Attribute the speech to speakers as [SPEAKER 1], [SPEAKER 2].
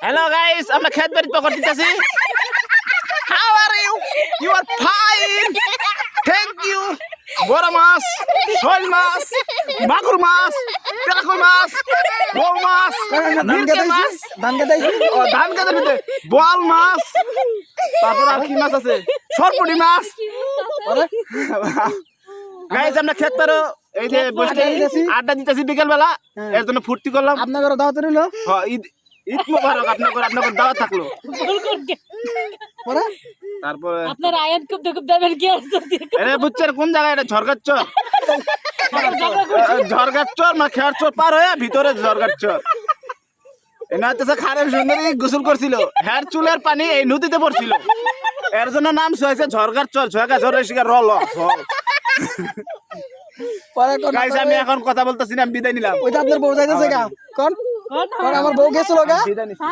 [SPEAKER 1] Hello guys, আমরা খেত বাড়ি পকর দিতেছি। How are you? You are fine. Thank you. বড় মাছ, শোল মাছ, মাগুর মাছ, তেলাকুই মাছ, বউ মাছ, মিরকে মাছ, ধান গাদার ভিতরে বোয়াল মাছ, তারপর আর কি মাছ আছে? সরপুটি মাছ। গাইস আমরা খেত পারো এই যে বসে আড্ডা দিতেছি বিকেল বেলা, এর জন্য ফুর্তি করলাম।
[SPEAKER 2] আপনাদের দাওয়াত রইল।
[SPEAKER 1] হ্যাঁ, ঈদ মোবারক আপনাদের দাওয়াত থাকলো। তারপরে
[SPEAKER 3] আপনার আয়াত খুব দেবেন কি আছে?
[SPEAKER 1] আরে বুচ্চার কোন জায়গা? এটা ঝরগাচ্চর। ঝরগাচ্চর না খেয়ারচর পার হয়ে ভিতরে ঝরগাচ্চর। এনাতে খারের সুন্দরী গোসল করছিল, হেয়ার চুলের পানি এই নদীতে পড়ছিল, এর জন্য নাম হয়েছে ঝরগাচ্চর। ঝরগা ঝরের শিকার রল। গাইস আমি এখন কথা বলতেছি না, আমি বিদায় নিলাম।
[SPEAKER 2] ওইটা আপনার বউ যাইতেছে গা। কোন আমার বউ গেছিল গা।
[SPEAKER 1] বিদায় নিছি।